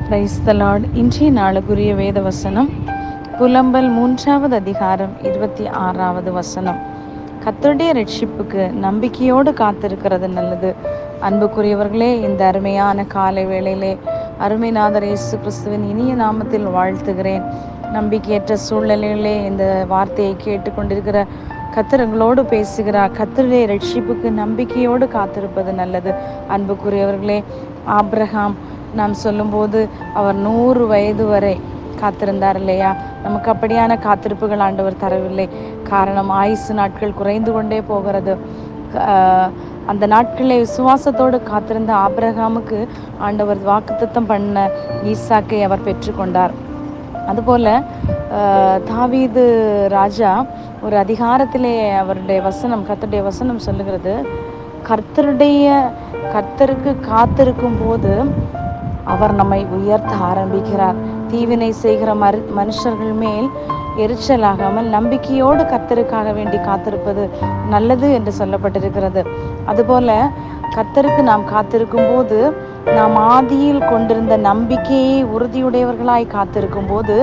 Praise the Lord. இன்றைய நாளுக்குரிய வேத வசனம் புலம்பல் 3வது அதிகாரம் 26வது வசனம். கர்த்தருடைய ரட்சிப்புக்கு நம்பிக்கையோடு காத்திருக்கிறது நல்லது. அன்புக்குரியவர்களே, இந்த அருமையான காலை வேளையிலே அருமைநாதர் இயேசு கிறிஸ்துவின் இனிய நாமத்தில் வாழ்த்துகிறேன். நம்பிக்கையற்ற சூழ்நிலையிலே இந்த வார்த்தையை கேட்டுக்கொண்டிருக்கிற கர்த்தர்களோடு பேசுகிறார். கர்த்தருடைய ரட்சிப்புக்கு நம்பிக்கையோடு காத்திருப்பது நல்லது. அன்புக்குரியவர்களே, ஆபிரகாம் நாம் சொல்லும்போது அவர் 100 வயது வரை காத்திருந்தார் இல்லையா? நமக்கு அப்படியான காத்திருப்புகள் ஆண்டவர் தரவில்லை. காரணம், ஆயுசு நாட்கள் குறைந்து கொண்டே போகிறது. அந்த நாட்களை விசுவாசத்தோடு காத்திருந்த ஆபிரகாமுக்கு ஆண்டவர் வாக்குத்தத்தம் பண்ண ஈசாக்கை அவர் பெற்றுக்கொண்டார். அதுபோல தாவீது ராஜா ஒரு அதிகாரத்திலே அவருடைய வசனம், கர்த்தருடைய வசனம் சொல்லுகிறது, கர்த்தருக்கு காத்திருக்கும் போது அவர் நம்மை உயர்த்த ஆரம்பிக்கிறார். தீவினை செய்கிற மனுஷர்கள் மேல் எரிச்சலாகாமல் நம்பிக்கையோடு கர்த்தருக்காக வேண்டி காத்திருப்பது நல்லது என்று சொல்லப்பட்டிருக்கிறது. அதுபோல கர்த்தருக்கு நாம் காத்திருக்கும் போது நாம் ஆதியில் கொண்டிருந்த நம்பிக்கையை உறுதியுடையவர்களாய் காத்திருக்கும் போது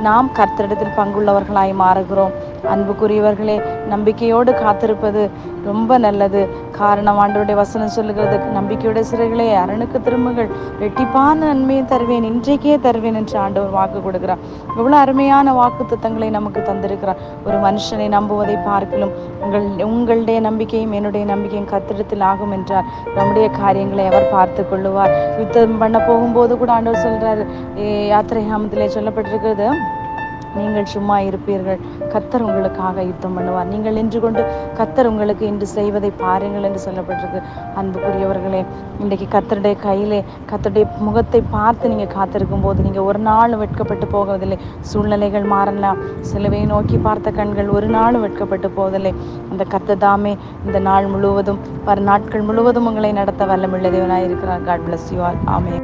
நாம் கர்த்தரிடத்தில் பங்குள்ளவர்களாய் மாறுகிறோம். அன்புக்குரியவர்களே, நம்பிக்கையோடு காத்திருப்பது ரொம்ப நல்லது. காரணம், ஆண்டவருடைய வசனம் சொல்லுகிறது, நம்பிக்கையுடைய சிறைகளே அரணுக்கு திரும்புங்கள், ரெட்டிப்பான நன்மையை தருவேன், இன்றைக்கே தருவேன் என்று ஆண்டவர் வாக்கு கொடுக்கிறார். எவ்வளவு அருமையான வாக்கு தத்தங்களை நமக்கு தந்திருக்கிறார். ஒரு மனுஷனை நம்புவதை பார்க்கலும் உங்களுடைய நம்பிக்கையும் என்னுடைய நம்பிக்கையும் கர்த்தரிடத்தில் ஆகும் என்றார். நம்முடைய காரியங்களை அவர் பார்த்து கொள்ளுவார். யுத்தம் பண்ண போகும்போது கூட ஆண்டவர் சொல்றாரு, யாத்திரையாமத்திலே சொல்லப்பட்டிருக்கிறது, நீங்கள் சும்மா இருப்பீர்கள், கர்த்தர் உங்களுக்காக யுத்தம் பண்ணுவார், நீங்கள் நின்று கொண்டு கர்த்தர் உங்களுக்கு இன்று செய்வதை பாருங்கள் என்று சொல்லப்பட்டிருக்கு. அன்புக்குரியவர்களே, இன்றைக்கு கர்த்தருடைய கையிலே கர்த்தருடைய முகத்தை பார்த்து நீங்கள் காத்திருக்கும் போது நீங்கள் ஒரு நாள் வெட்கப்பட்டு போவதில்லை. சூழ்நிலைகள் மாறலாம், சிலுவையை நோக்கி பார்த்த கண்கள் ஒரு நாள் வெட்கப்பட்டு போவதில்லை. அந்த கர்த்தர் தாமே இந்த நாள் முழுவதும் நாட்கள் முழுவதும் உங்களை நடத்த வல்லமுள்ள தேவனாய் இருக்கிறார். God bless you all. Amen.